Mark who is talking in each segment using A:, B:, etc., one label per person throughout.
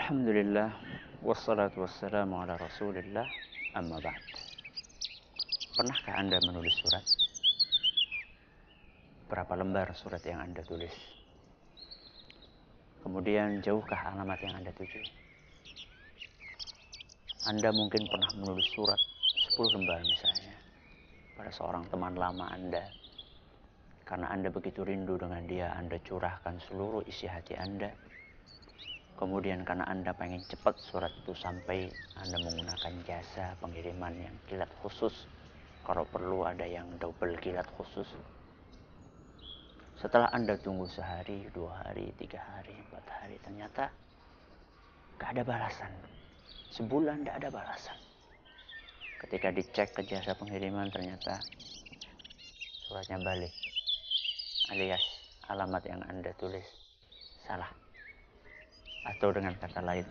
A: Alhamdulillah, wassalatu wassalamu ala rasulillah, amma ba'd. Pernahkah Anda menulis surat? Berapa lembar surat yang Anda tulis? Kemudian jauhkah alamat yang Anda tuju? Anda mungkin pernah menulis surat 10 lembar misalnya pada seorang teman lama Anda. Karena Anda begitu rindu dengan dia, Anda curahkan seluruh isi hati Anda. Kemudian karena Anda pengen cepat surat itu sampai, Anda menggunakan jasa pengiriman yang kilat khusus. Kalau perlu ada yang double kilat khusus. Setelah Anda tunggu sehari, 2 hari, 3 hari, 4 hari, ternyata gak ada balasan. Sebulan gak ada balasan. Ketika dicek ke jasa pengiriman, ternyata suratnya balik. Alias alamat yang Anda tulis salah. Atau dengan kata lain,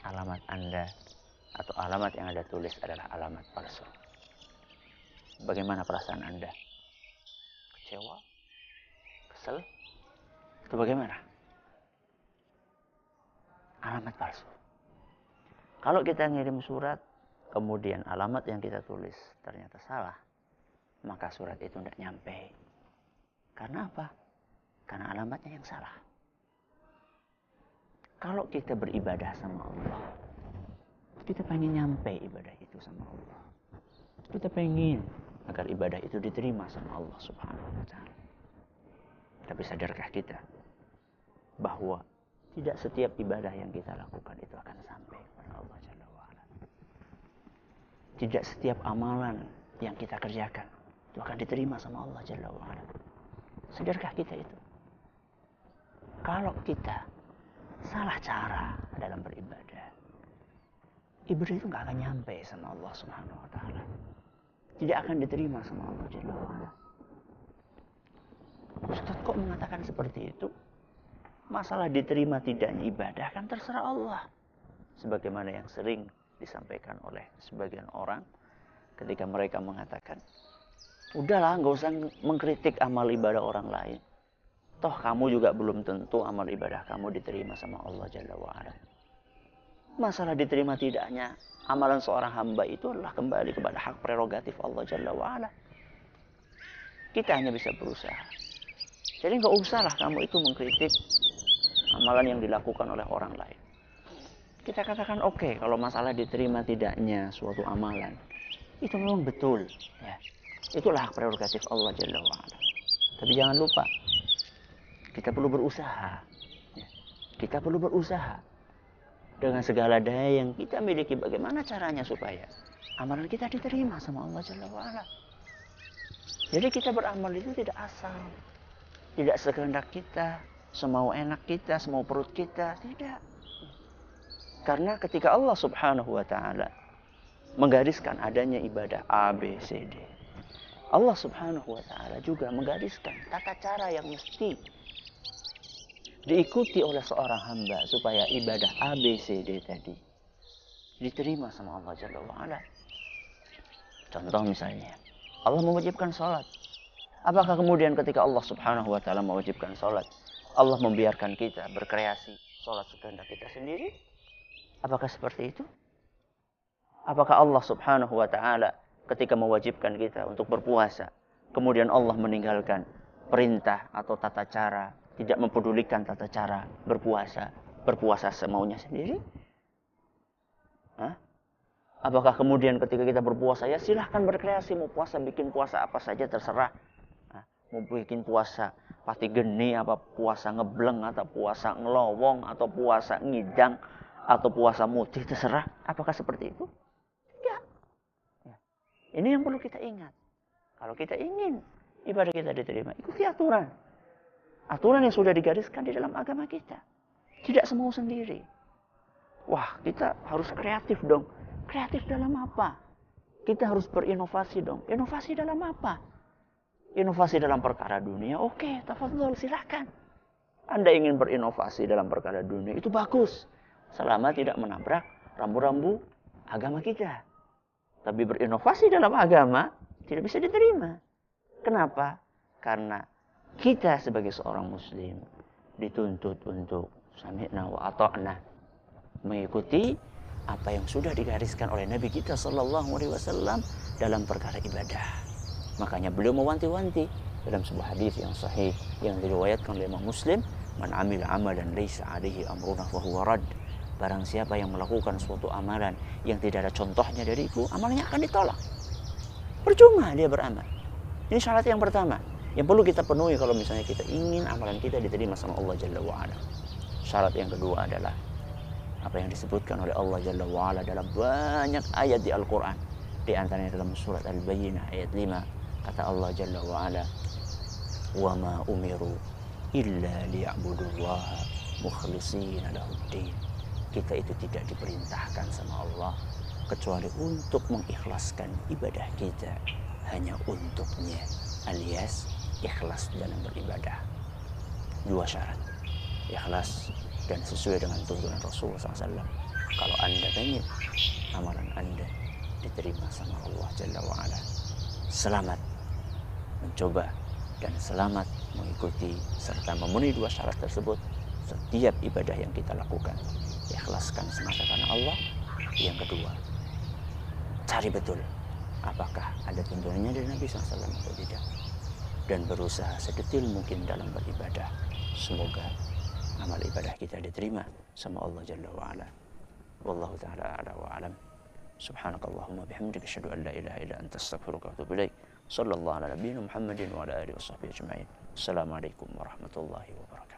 A: alamat Anda atau alamat yang Anda tulis adalah alamat palsu. Bagaimana perasaan Anda? Kecewa? Kesel? Atau bagaimana? Alamat palsu. Kalau kita ngirim surat, kemudian alamat yang kita tulis ternyata salah, maka surat itu tidak nyampe. Karena apa? Karena alamatnya yang salah. Kalau kita beribadah sama Allah, kita pengen nyampe ibadah itu sama Allah. Kita pengen agar ibadah itu diterima sama Allah Subhanahu wa ta'ala. Tapi sadarkah kita bahwa tidak setiap ibadah yang kita lakukan itu akan sampai kepada Allah Jalla wa'ala. Tidak setiap amalan yang kita kerjakan itu akan diterima sama Allah Jalla wa'ala. Sadarkah kita itu? Kalau kita salah cara dalam beribadah, ibadah itu gak akan nyampe sama Allah Subhanahu wa ta'ala. Tidak akan diterima sama Allah Jalla wa'ala. Ustaz kok mengatakan seperti itu? Masalah diterima tidaknya ibadah kan terserah Allah. Sebagaimana yang sering disampaikan oleh sebagian orang ketika mereka mengatakan, udahlah gak usah mengkritik amal ibadah orang lain. Toh kamu juga belum tentu amal ibadah kamu diterima sama Allah Jalla wa'ala. Masalah diterima tidaknya amalan seorang hamba itu adalah kembali kepada hak prerogatif Allah Jalla wa'ala. Kita hanya bisa berusaha. Jadi gak usahlah kamu itu mengkritik amalan yang dilakukan oleh orang lain. Kita katakan oke, kalau masalah diterima tidaknya suatu amalan, itu memang betul. Ya. Itulah hak prerogatif Allah Jalla wa'ala. Tapi jangan lupa, kita perlu berusaha. Kita perlu berusaha. Dengan segala daya yang kita miliki, bagaimana caranya supaya amalan kita diterima sama Allah Jalla wa'ala. Jadi kita beramal itu tidak asal. Tidak sekehendak kita, semau enak kita, semau perut kita. Tidak. Karena ketika Allah Subhanahu wa ta'ala menggariskan adanya ibadah A, B, C, D, Allah Subhanahu wa ta'ala juga menggariskan tata cara yang mesti diikuti oleh seorang hamba supaya ibadah A, B, C, D tadi diterima sama Allah Jalla wa'ala. Contoh misalnya, Allah mewajibkan sholat. Apakah kemudian ketika Allah Subhanahu wa ta'ala mewajibkan sholat, Allah membiarkan kita berkreasi sholat sekehendak kita sendiri? Apakah seperti itu? Apakah Allah Subhanahu wa ta'ala ketika mewajibkan kita untuk berpuasa, kemudian Allah meninggalkan perintah atau tata cara, tidak mempedulikan tata cara berpuasa semaunya sendiri? Hah? Apakah kemudian ketika kita berpuasa, ya silahkan berkreasi, mau puasa bikin puasa apa saja terserah. Mau bikin puasa pati geni, apa puasa ngebleng, atau puasa ngelowong, atau puasa ngidang, atau puasa mutih, terserah. Apakah seperti itu? Tidak. Ya. Ini yang perlu kita ingat. Kalau kita ingin ibadah kita diterima, ikuti aturan. Aturan yang sudah digariskan di dalam agama kita. Tidak semau sendiri. Wah, kita harus kreatif dong. Kreatif dalam apa? Kita harus berinovasi dong. Inovasi dalam apa? Inovasi dalam perkara dunia, oke, tafadhol, silahkan. Anda ingin berinovasi dalam perkara dunia, itu bagus. Selama tidak menabrak rambu-rambu agama kita. Tapi berinovasi dalam agama tidak bisa diterima. Kenapa? Karena kita sebagai seorang muslim dituntut untuk sami'na wa ata'na. mengikuti apa yang sudah digariskan oleh Nabi kita Shallallahu Alaihi Wasallam dalam perkara ibadah. Makanya beliau mewanti-wanti dalam sebuah hadis yang sahih yang diriwayatkan oleh Imam Muslim, "Man amila amalan laisa alaihi amruna fahuwa rad." Barang siapa yang melakukan suatu amalan yang tidak ada contohnya dariku, amalnya akan ditolak. Percuma dia beramal. Ini syarat yang pertama yang perlu kita penuhi kalau misalnya kita ingin amalan kita diterima sama Allah Jalla wa'ala. Syarat yang kedua adalah apa yang disebutkan oleh Allah Jalla wa'ala dalam banyak ayat di Al-Quran. Di antaranya dalam surat Al-Bayyinah ayat 5. Kata Allah Jalla wa'ala, "Wa ma umiru illa liya'budullaha mukhlishina lahuddin." Kita itu tidak diperintahkan sama Allah kecuali untuk mengikhlaskan ibadah kita hanya untuknya, alias ikhlas dalam beribadah. Dua syarat, ikhlas dan sesuai dengan tuntunan Rasulullah SAW. Kalau Anda ingin amalan Anda diterima sama Allah Jalla wa'ala, selamat mencoba dan selamat mengikuti serta memenuhi dua syarat tersebut. Setiap ibadah yang kita lakukan, ikhlaskan semata karena Allah. Yang kedua, cari betul apakah ada tuntunannya dari Nabi SAW atau tidak, dan berusaha sedetil mungkin dalam beribadah. Semoga amal ibadah kita diterima sama Allah Jalla wa'ala. Wallahu ta'ala a'la wa a'lam. Subhanakallahumma bihamdika asyhadu an la ilaha illa anta astaghfiruka wa atubu ilaik. Sallallahu ala nabiyyina Muhammadin wa ala alihi washabbihi ajma'in. Assalamualaikum warahmatullahi wabarakatuh.